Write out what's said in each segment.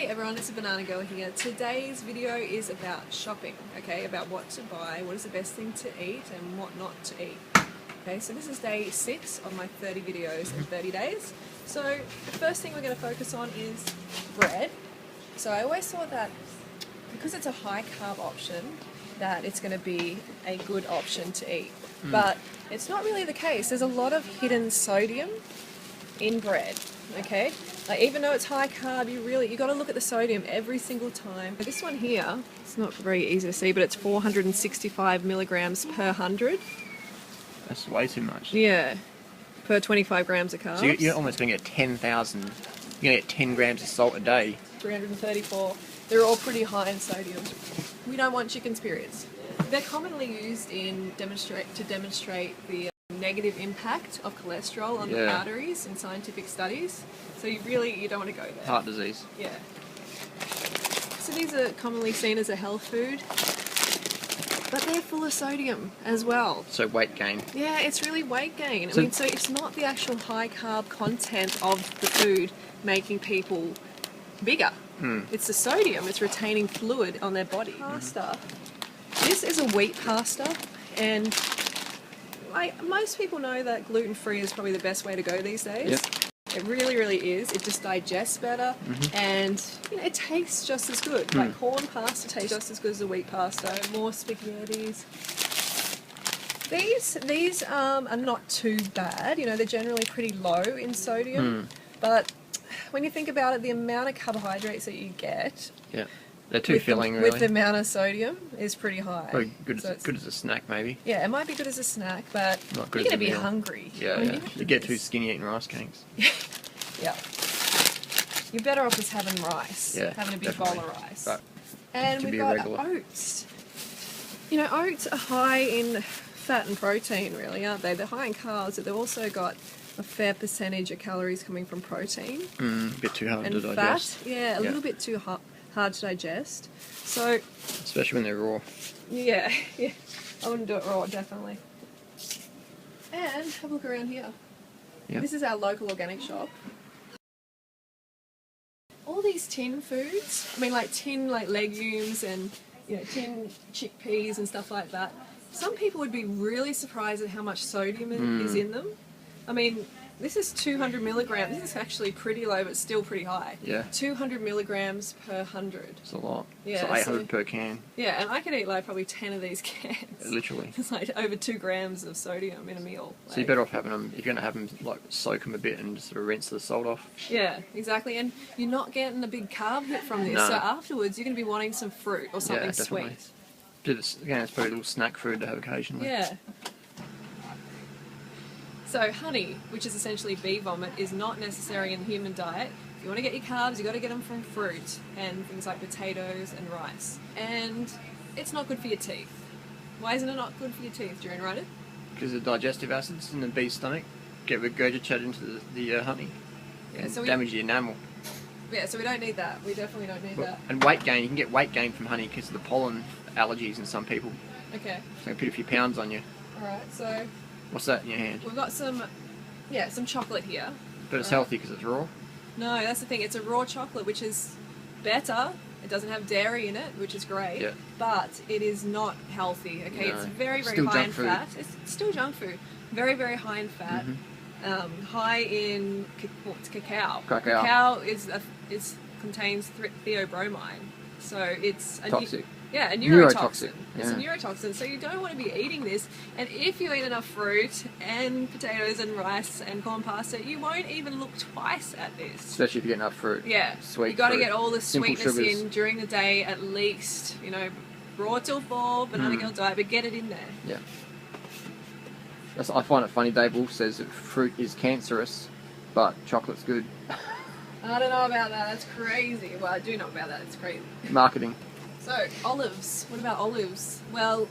Hey everyone, it's a Banana Girl here. Today's video is about shopping, okay? About what to buy, what is the best thing to eat, and what not to eat. Okay, so this is day 6 of my 30 videos in 30 days. So the first thing we're going to focus on is bread. So I always thought that because it's a high carb option, that it's going to be a good option to eat. But it's not really the case. There's a lot of hidden sodium in bread, okay? Like, even though it's high carb, you got to look at the sodium every single time. This one here, it's not very easy to see, but it's 465 milligrams per 100. That's way too much. Yeah, per 25 grams of carbs. So you're almost going to get 10,000. You're going to get 10 grams of salt a day. 334. They're all pretty high in sodium. We don't want chicken's periods. They're commonly used to demonstrate the negative impact of cholesterol on the arteries in scientific studies. So you don't want to go there. Heart disease. Yeah. So these are commonly seen as a health food, but they're full of sodium as well. So weight gain. Yeah, it's really weight gain. So it's not the actual high carb content of the food making people bigger. It's the sodium. It's retaining fluid on their body. Pasta. This is a wheat pasta, and most people know that gluten-free is probably the best way to go these days. Yep. It really, really is. It just digests better, and it tastes just as good. Like corn pasta tastes just as good as the wheat pasta. More spaghettis. These are not too bad. They're generally pretty low in sodium, but when you think about it, the amount of carbohydrates that you get, they're too filling, really. With the amount of sodium is pretty high. Very good, good as a snack, maybe. Yeah, it might be good as a snack, but not good you're going to be meal. hungry. Yeah, you get too skinny eating rice cakes. Yeah. You're better off just having rice. Yeah, having a big bowl of rice. But and we've got oats. Oats are high in fat and protein, really, aren't they? They're high in carbs, but they've also got a fair percentage of calories coming from protein. A bit too hard to digest. Fat, a little bit too hard to digest. So, especially when they're raw. Yeah, I wouldn't do it raw, definitely. And have a look around here. Yeah. This is our local organic shop. All these tin foods, tin legumes and tin chickpeas and stuff like that. Some people would be really surprised at how much sodium is in them. This is 200 milligrams. This is actually pretty low, but still pretty high. Yeah. 200 milligrams per 100. It's a lot. Yeah, it's 800 per can. Yeah, and I could eat probably 10 of these cans. Literally. It's over 2 grams of sodium in a meal. So you're better off having them, if you're going to have them, soak them a bit and just sort of rinse the salt off. Yeah, exactly. And you're not getting a big carb hit from this. No. So afterwards, you're going to be wanting some fruit or something sweet. Again, it's probably a little snack food to have occasionally. Yeah. So honey, which is essentially bee vomit, is not necessary in the human diet. If you want to get your carbs, you've got to get them from fruit and things like potatoes and rice. And it's not good for your teeth. Why isn't it not good for your teeth, do you know it? Because the digestive acids in the bee's stomach get regurgitated into the honey and damage the enamel. Yeah, so we don't need that. We definitely don't need that. And weight gain, you can get weight gain from honey because of the pollen allergies in some people. Okay. So you put a few pounds on you. Alright, so... What's that in your hand? We've got some chocolate here. But it's healthy because it's raw? No, that's the thing. It's a raw chocolate, which is better. It doesn't have dairy in it, which is great. Yeah. But it is not healthy, okay? No. It's very, very still high in food. fat. It's still junk food. Very, very high in fat. High in cacao. Cacao contains theobromine. So it's... toxic. A neurotoxin. Yeah. It's a neurotoxin, so you don't want to be eating this. And if you eat enough fruit and potatoes and rice and corn pasta, you won't even look twice at this. Especially if you get enough fruit. Yeah. Sweet you got to fruit. get all the Simple sweetness sugars. in during the day at least. Raw till 4, Banana Girl diet, but get it in there. Yeah. I find it funny, Dave Wolf says that fruit is cancerous, but chocolate's good. I don't know about that. That's crazy. Well, I do know about that. It's crazy. Marketing. So, olives. What about olives? Well,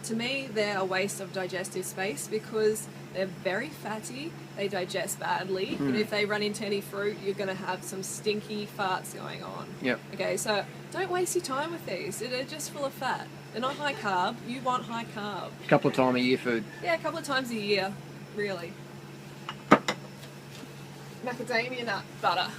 to me, they're a waste of digestive space because they're very fatty, they digest badly, and if they run into any fruit, you're going to have some stinky farts going on. Yep. Okay, so don't waste your time with these. They're just full of fat. They're not high carb. You want high carb. A couple of times a year food. Yeah, a couple of times a year, really. Macadamia nut butter.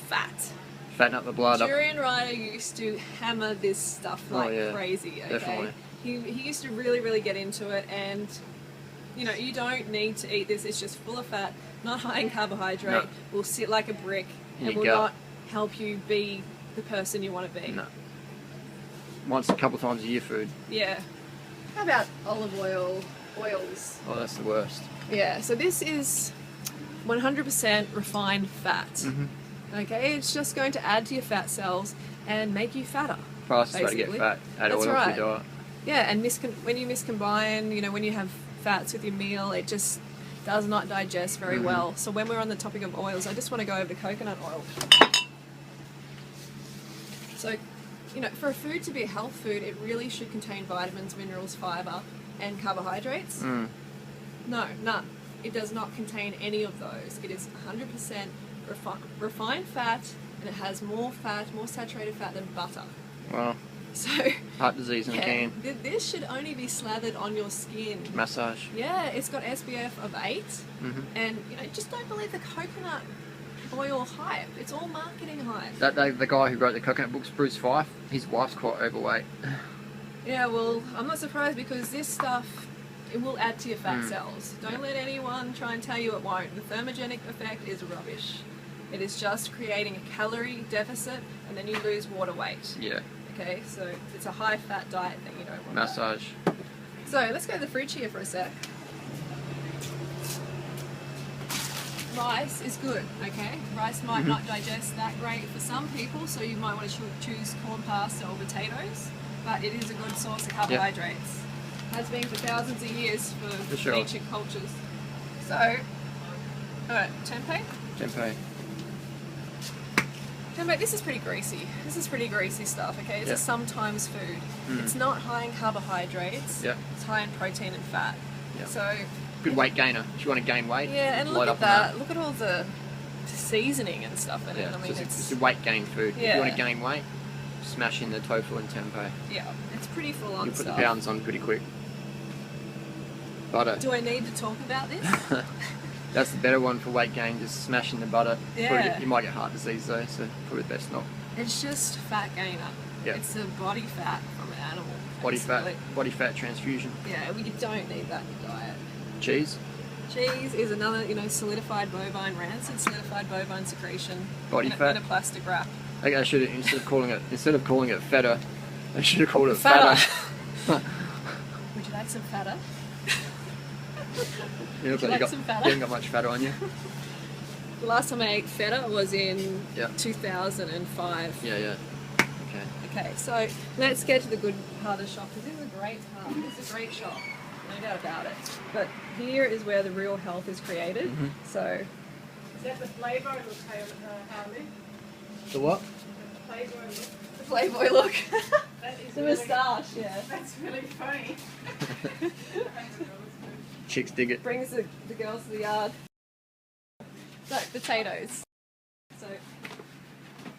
Fat. Fatten up the blood up. Durian Rider used to hammer this stuff like crazy, okay? Definitely. He used to really get into it, and you know, you don't need to eat this. It's just full of fat, not high in carbohydrate, will sit like a brick, and will not help you be the person you want to be. No. Once a couple times a year food. Yeah. How about olive oil, oils? Oh, that's the worst. Yeah, so this is 100% refined fat. Okay, it's just going to add to your fat cells and make you fatter. Fastest way to get fat. Add oil to your diet. Yeah, and when you miscombine, you know, when you have fats with your meal, it just does not digest very well. So when we're on the topic of oils, I just want to go over to coconut oil. So, you know, for a food to be a health food, it really should contain vitamins, minerals, fibre, and carbohydrates. No, none. It does not contain any of those. It is 100% refined fat, and it has more fat, more saturated fat than butter. Wow. So heart disease in a can. This should only be slathered on your skin. Massage. Yeah, it's got SPF of 8, and you know, just don't believe the coconut oil hype. It's all marketing hype. The guy who wrote the coconut books, Bruce Fife, his wife's quite overweight. Yeah, well, I'm not surprised because this stuff, it will add to your fat cells. Don't let anyone try and tell you it won't. The thermogenic effect is rubbish. It is just creating a calorie deficit, and then you lose water weight. Yeah. Okay, so it's a high-fat diet that you don't want. Massage. So let's go to the fruit chia for a sec. Rice is good, okay? Rice might not digest that great for some people, so you might want to choose corn pasta or potatoes, but it is a good source of carbohydrates. Has been for thousands of years for ancient cultures. So, alright, tempeh? Tempeh. Tempeh, this is pretty greasy. This is pretty greasy stuff, okay? It's a sometimes food. It's not high in carbohydrates. It's high in protein and fat. So good weight gainer. If you want to gain weight. Yeah, and look at that. Look at all the seasoning and stuff in it. I mean, it's a weight gain food. If you want to gain weight, smash in the tofu and tempeh. Yeah, it's pretty full on You put stuff. the pounds on pretty quick. Butter. Do I need to talk about this? That's the better one for weight gain, just smashing the butter. Yeah. You might get heart disease though, so probably best not. It's just fat gainer. Yeah. It's the body fat from an animal. Body fat transfusion. Yeah, we don't need that in your diet. Cheese. Cheese is another, you know, solidified bovine, rancid solidified bovine secretion. Body fat. In a plastic wrap. I should have, instead of calling it feta, I should have called it fatter. Would you like some fatter? You look like you haven't got much fat on you. The last time I ate feta was in 2005. Yeah. Okay, so let's get to the good part of the shop, because this is a great part. This is a great shop, no doubt about it. But here is where the real health is created. So, is that the Playboy look, Harley? The what? The Playboy look. The Playboy look. The moustache, yeah. That's really funny. Chicks dig it. Brings the girls to the yard. So, potatoes. So,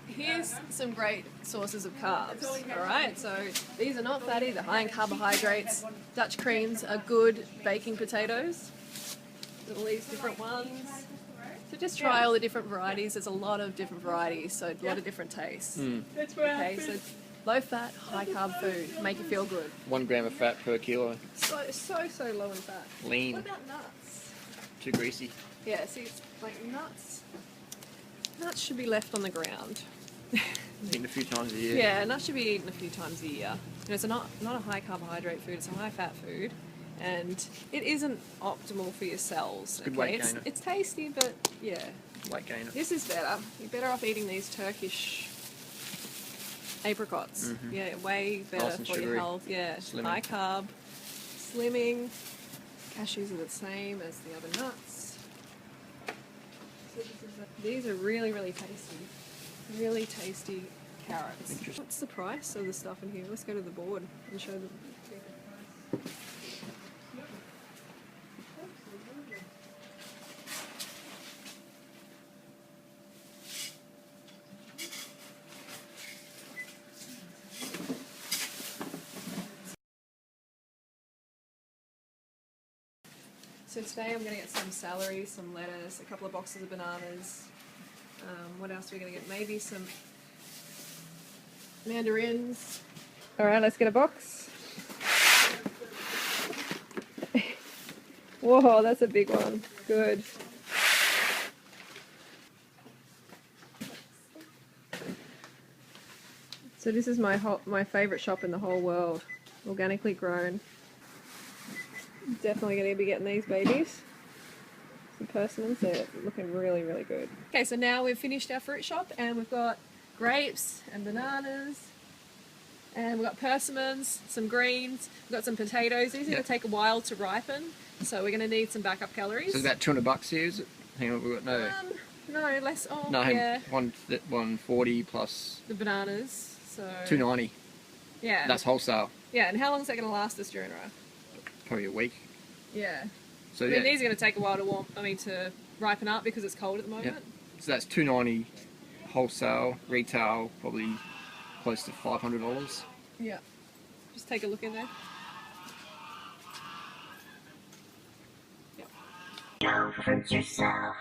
here's some great sources of carbs, alright? So, these are not fatty, they're high in carbohydrates. Dutch creams are good baking potatoes. All these different ones. So just try all the different varieties. There's a lot of different varieties, so a lot of different tastes. Okay, so low fat, high carb food, make you feel good. 1 gram of fat per kilo. So low in fat. Lean. What about nuts? Too greasy. Yeah, see, it's like nuts. Nuts should be left on the ground. Eaten a few times a year. Yeah, nuts should be eaten a few times a year. You know, it's not a high carbohydrate food, it's a high fat food. And it isn't optimal for your cells. Good weight gainer. It's tasty, but yeah. Weight gainer. This is better. You're better off eating these Turkish apricots. Yeah, way better Nice and for your sugary. health. Yeah, Slimming. high carb, slimming. Cashews are the same as the other nuts. So these are really, really tasty. Really tasty carrots. Interesting. What's the price of the stuff in here? Let's go to the board and show them. So today I'm going to get some celery, some lettuce, a couple of boxes of bananas. What else are we going to get? Maybe some mandarins. Alright, let's get a box. Whoa, that's a big one. Good. So this is my favourite shop in the whole world. Organically grown. Definitely going to be getting these babies. Some persimmons, they're looking really, really good. Okay, so now we've finished our fruit shop and we've got grapes and bananas. And we've got persimmons, some greens, we've got some potatoes. These are going to take a while to ripen, so we're going to need some backup calories. So it's about $200 here, is it? Hang on, we've got no, less. Oh, no, hang yeah. 140 plus The bananas, so $290. yeah. That's wholesale. Yeah, and how long is that going to last us during ripe? Probably a week. Yeah. So I mean, yeah. these are going to take a while to ripen up because it's cold at the moment. Yeah. So that's $290 wholesale, retail probably close to $500. Yeah. Just take a look in there. Go fruit yourself.